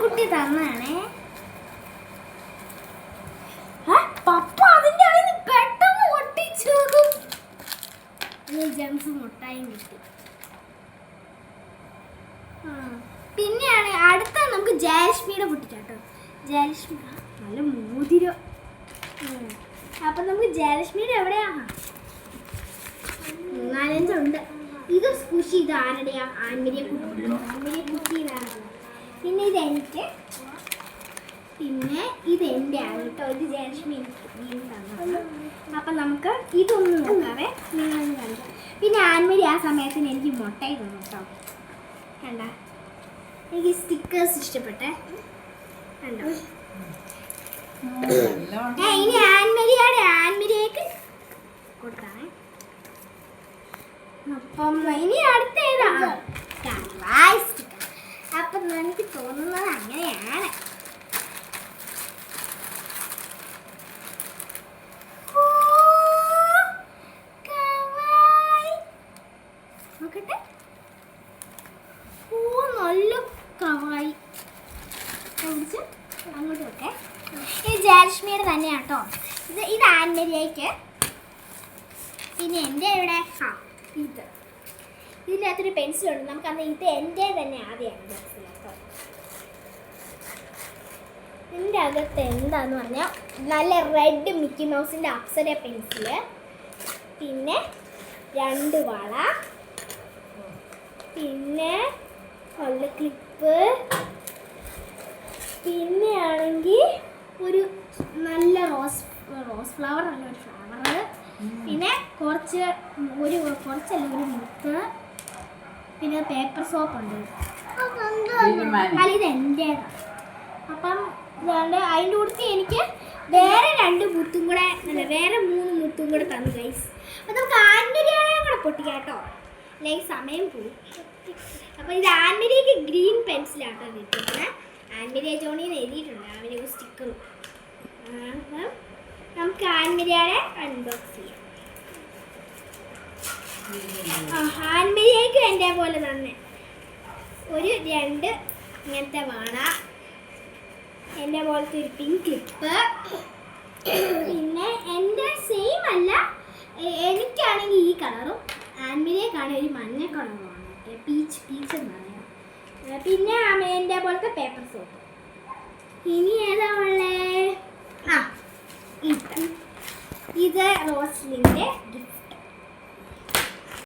കുട്ടി തന്നാണേ. പപ്പ അതിന്റെ പെട്ടെന്ന് ഒട്ടിച്ചു. ജംസ് മുട്ടായും കിട്ടി. പിന്നെയാണ് അടുത്ത നമുക്ക് ജയലക്ഷ്മിയുടെ പൊട്ടിച്ചാട്ടോ. ജയലക്ഷ്മി നല്ല മോതിരം. അപ്പൊ നമുക്ക് ജയലക്ഷ്മിയുടെ എവിടെയാ? 4-5 ഉണ്ട്. ഇത് സ്കുഷി. ഇത് ആരുടെയാ? ആൻമരിയെ കുട്ടി ഇതാണ്. പിന്നെ ഇത് എനിക്ക്. പിന്നെ ഇത് എൻ്റെ ആണ് കേട്ടോ. ഇത് ജയലക്ഷ്മി എനിക്ക് തന്നത്. അപ്പൊ നമുക്ക് ഇതൊന്ന് നോക്കാവേ, നിങ്ങളൊന്ന് കണ്ടു. പിന്നെ ആൻമരി ആ സമയത്തിന് എനിക്ക് മുട്ടായി തന്നു കേട്ടോ. കണ്ട, എനിക്ക് സ്റ്റിക്കേഴ്സ് ഇഷ്ടപ്പെട്ടെ. കണ്ടോ? ഇനി ആൻമരിയേക്ക് കൊടുത്താണേ. അപ്പം ഇനി അടുത്ത ഏതാ? അപ്പൊ എനിക്ക് തോന്നുന്നത് അങ്ങനെയാണ്. നോക്കട്ടെ. നല്ല കവായി. അങ്ങോട്ട് നോക്കേ. ഇത് ജയലക്ഷ്മിയുടെ തന്നെയാട്ടോ. ഇത് ആൻമരിയേക്ക്. പിന്നെ എൻ്റെ ഇവിടെ ഇതിനകത്തൊരു പെൻസിലുണ്ട്. നമുക്കന്ന് ഇത് എൻ്റെ തന്നെ ആദ്യമാണ് മനസ്സിലാട്ടോ. ഇതിൻ്റെ അകത്ത് എന്താന്ന് പറഞ്ഞാൽ നല്ല റെഡ് മിക്കി മൗസിൻ്റെ അപ്സര പെൻസില്, പിന്നെ 2 വള, പിന്നെ നല്ല ക്ലിപ്പ്, പിന്നെ ആണെങ്കിൽ ഒരു നല്ല റോസ് ഫ്ലവർ അല്ല, ഒരു ഫ്ലവർ, പിന്നെ കുറച്ചല്ല ഒരു മുത്ത്, പിന്നെ പേപ്പർ സോപ്പ് ഉണ്ട്. അല്ല, ഇത് എൻ്റേതാണ്. അപ്പം അതിൻ്റെ കൂടെ എനിക്ക് വേറെ 2 മുത്തും കൂടെ വേറെ 3 മുത്തും കൂടെ തന്നു ഗൈസ്. അപ്പം നമുക്ക് ആൻമരിയാണെ കൂടെ പൊട്ടിക്കാം കേട്ടോ, അല്ലെങ്കിൽ സമയം പോയി. അപ്പം ഇത് ആൻമരിക്ക് ഗ്രീൻ പെൻസിലാട്ടോ കിട്ടുന്നത്. ആൻമരിയ ജോണിന്ന് എഴുതിയിട്ടുണ്ട് അവന് സ്റ്റിക്കറും. അപ്പം നമുക്ക് ആൻമരിയാണെ അൺബോക്സ് ചെയ്യാം. ആൻമരിയേക്ക് എൻ്റെ പോലെ തന്നെ ഒരു 2 ഇങ്ങനത്തെ വാള, എൻ്റെ പോലത്തെ ഒരു പിങ്ക് ക്ലിപ്പ്, പിന്നെ എൻ്റെ സെയിം അല്ല, എനിക്കാണെങ്കിൽ ഈ കളറും ആൻമരിയേക്കാണെങ്കിൽ ഒരു മഞ്ഞ കളറുമാണ്, പീച്ച് എന്ന് പറയാം. പിന്നെ എൻ്റെ പോലത്തെ പേപ്പർ സോപ്പ്. ഇനി ഏതാ ഉള്ളേ? ഇത് റോസ്ലിൻ്റെ ഗിഫ്റ്റ്.